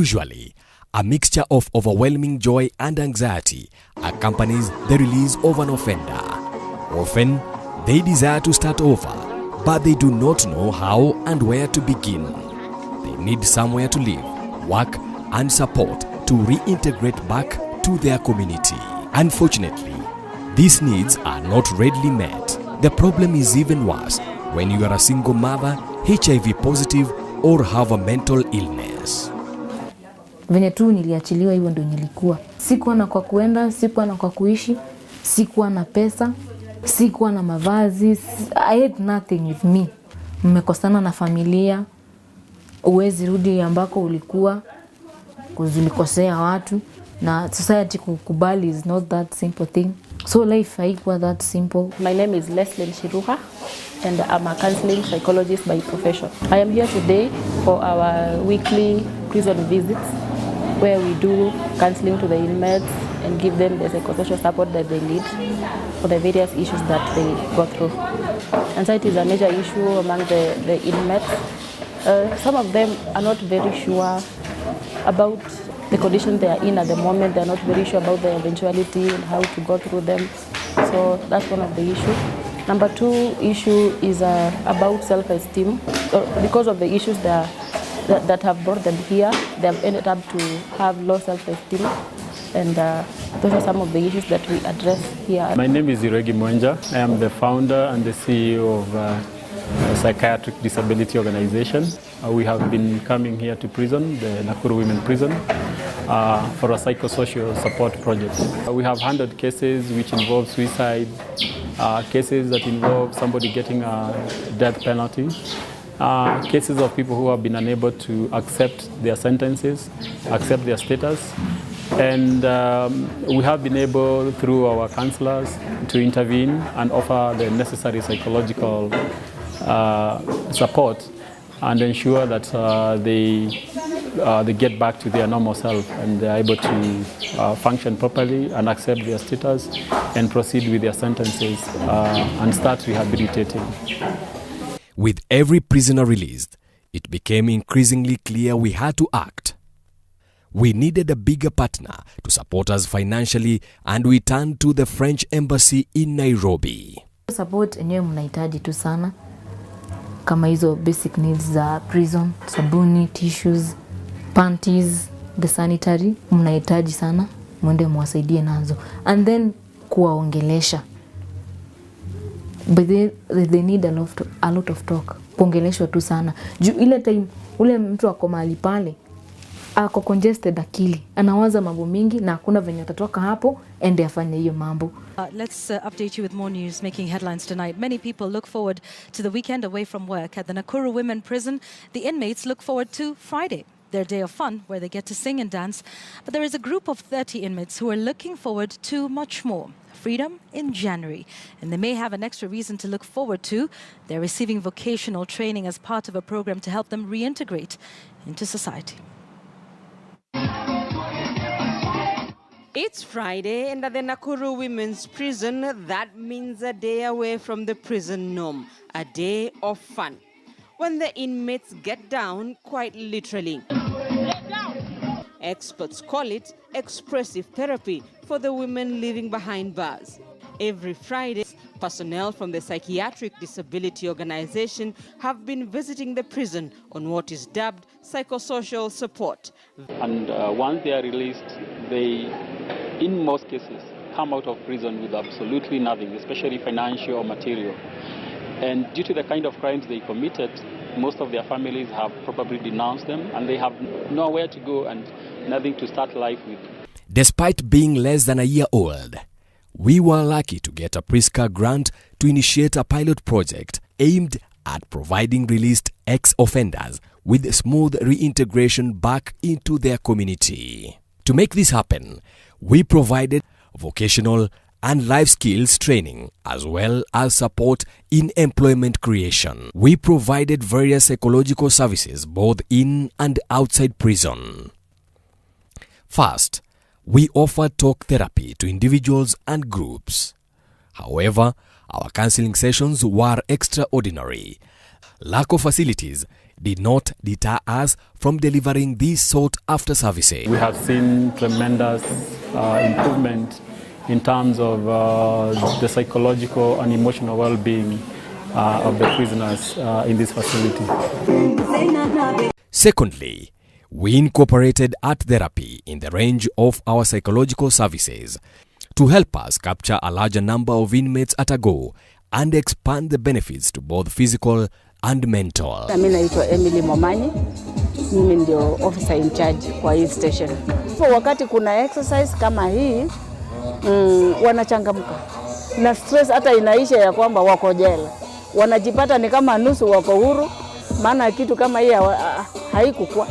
Usually, a mixture of overwhelming joy and anxiety accompanies the release of an offender. Often, they desire to start over, but they do not know how and where to begin. They need somewhere to live, work, and support to reintegrate back to their community. Unfortunately, these needs are not readily met. The problem is even worse when you are a single mother, HIV positive, or have a mental illness. Venye tu niliachiliwa hivyo ndio nilikuwa. Sikuwa na kwa kuenda, sikuwa na kwa kuishi, sikuwa na pesa, sikuwa na mavazi. I had nothing with me. Mmekosana na familia, uwezi rudi ambako ulikuwa, kuzilikosea watu, na society kukubali is not that simple thing. So life haikuwa that simple. My name is Leslie Shiruha and I'm a counseling psychologist by profession. I am here today for our weekly prison visits where we do counseling to the inmates and give them the psychosocial support that they need for the various issues that they go through. Anxiety is a major issue among the inmates. Some of them are not very sure about the condition they are in at the moment. They are not very sure about the eventuality and how to go through them. So that's one of the issues. Number two issue is about self-esteem. Because of the issues that have brought them here, they have ended up to have low self-esteem. And those are some of the issues that we address here. My name is Iregi Mwenja. I am the founder and the CEO of a psychiatric disability organization. We have been coming here to prison, the Nakuru Women Prison, for a psychosocial support project. We have handled cases which involve suicide, cases that involve somebody getting a death penalty, cases of people who have been unable to accept their sentences, accept their status. And we have been able, through our counselors, to intervene and offer the necessary psychological support and ensure that they get back to their normal self and they're able to function properly and accept their status and proceed with their sentences and start rehabilitating. With every prisoner released, it became increasingly clear we had to act. We needed a bigger partner to support us financially, and we turned to the French embassy in Nairobi. Support enyewe mnahitaji tu sana, kama hizo basic needs za prison, sabuni, tissues, panties, the sanitary, mnahitaji sana, mwende mwasaidie nazo. And then kuwaongelesha. But they need a lot of talk. Kuongeleshwa tu sana. Juu ile time ule mtu ako mahali pale, ako congested akili, anawaza mambo mingi na hakuna venye atatoka hapo ende afanye hiyo mambo. Let's update you with more news making headlines tonight. Many people look forward to the weekend away from work. At the Nakuru Women Prison, the inmates look forward to Friday, their day of fun, where they get to sing and dance. But there is a group of 30 inmates who are looking forward to much more. Freedom in January. And they may have an extra reason to look forward to. They're receiving vocational training as part of a program to help them reintegrate into society. It's Friday, and at the Nakuru Women's Prison, that means a day away from the prison norm, a day of fun, when the inmates get down quite literally. Experts call it expressive therapy for the women living behind bars. Every Friday, personnel from the Psychiatric Disability Organization have been visiting the prison on what is dubbed psychosocial support. And once they are released, they, in most cases, come out of prison with absolutely nothing, especially financial or material. And due to the kind of crimes they committed, most of their families have probably denounced them and they have nowhere to go and nothing to start life with. Despite being less than a year old, we were lucky to get a PISCCA grant to initiate a pilot project aimed at providing released ex-offenders with smooth reintegration back into their community. To make this happen, we provided vocational and life skills training as well as support in employment creation. We provided various psychological services both in and outside prison. First, we offered talk therapy to individuals and groups. However, our counseling sessions were extraordinary. Lack of facilities did not deter us from delivering these sought-after services. We have seen tremendous improvement in terms of the psychological and emotional well-being of the prisoners in this facility. Secondly, we incorporated art therapy in the range of our psychological services to help us capture a larger number of inmates at a go and expand the benefits to both physical and mental. Mimi naitwa Emily Momanyi, mimi ndio officer in charge kwa hii station. Kwa wakati kuna exercise kama hii, wanachangamka na stress hata inaisha ya kwamba wako jela. Wanajipata ni kama nusu wako huru, maana kitu kama hii haikukua.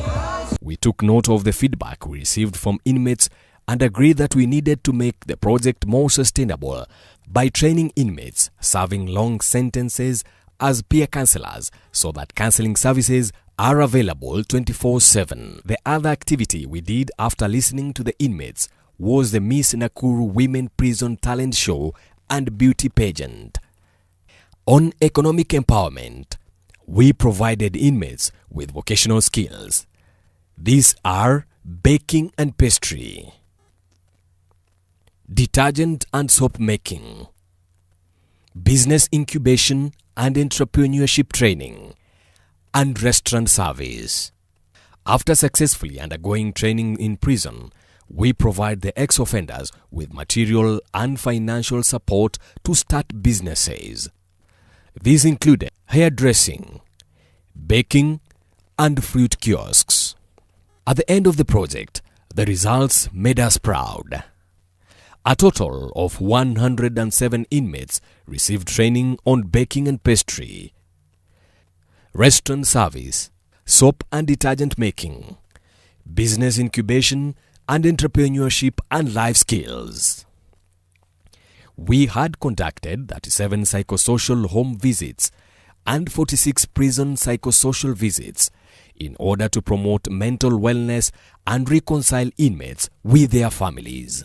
We took note of the feedback we received from inmates and agreed that we needed to make the project more sustainable by training inmates serving long sentences as peer counselors so that counseling services are available 24/7. The other activity we did after listening to the inmates was the Miss Nakuru Women Prison Talent Show and Beauty Pageant. On economic empowerment, we provided inmates with vocational skills. These are baking and pastry, detergent and soap making, business incubation and entrepreneurship training, and restaurant service. After successfully undergoing training in prison, we provide the ex-offenders with material and financial support to start businesses. These included hairdressing, baking, and fruit kiosks. At the end of the project, the results made us proud. A total of 107 inmates received training on baking and pastry, restaurant service, soap and detergent making, business incubation and entrepreneurship and life skills. We had conducted 37 psychosocial home visits and 46 prison psychosocial visits in order to promote mental wellness and reconcile inmates with their families.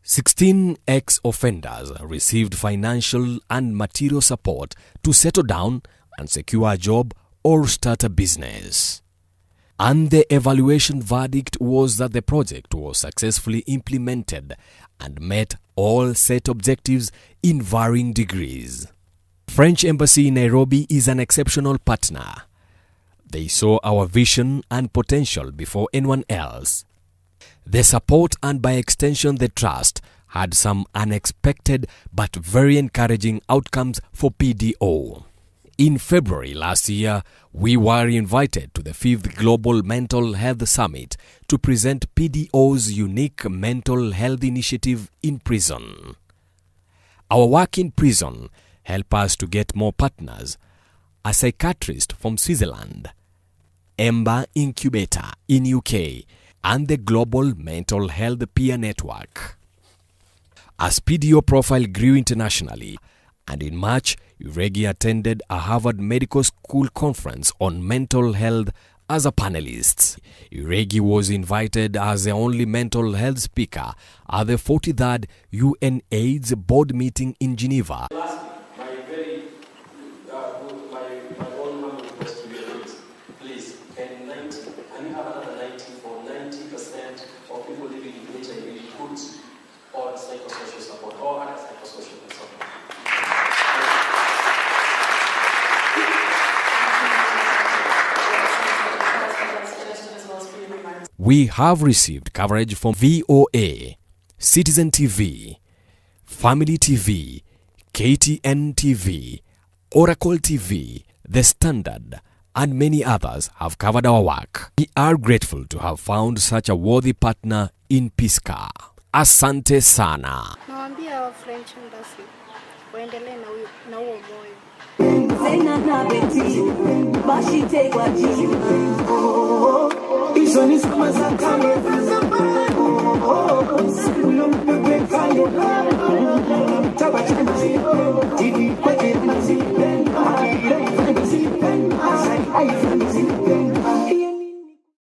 16 ex-offenders received financial and material support to settle down and secure a job or start a business. And the evaluation verdict was that the project was successfully implemented and met all set objectives in varying degrees. French Embassy in Nairobi is an exceptional partner. They saw our vision and potential before anyone else. The support and by extension the trust had some unexpected but very encouraging outcomes for PDO. In February last year, we were invited to the 5th Global Mental Health Summit to present PDO's unique mental health initiative in prison. Our work in prison helped us to get more partners, a psychiatrist from Switzerland, Ember Incubator in UK, and the Global Mental Health Peer Network. As PDO profile grew internationally, and in March, Uregi attended a Harvard Medical School conference on mental health as a panelist. Uregi was invited as the only mental health speaker at the 43rd UN AIDS board meeting in Geneva. Psychosocial support or other psychosocial support. We have received coverage from VOA, Citizen TV, Family TV, KTN TV, Oracle TV, The Standard, and many others have covered our work. We are grateful to have found such a worthy partner in PISCCA. Asante sana. Nawaambia wa French Embassy waendelee na huo moyo. Hizo ni kama za kale.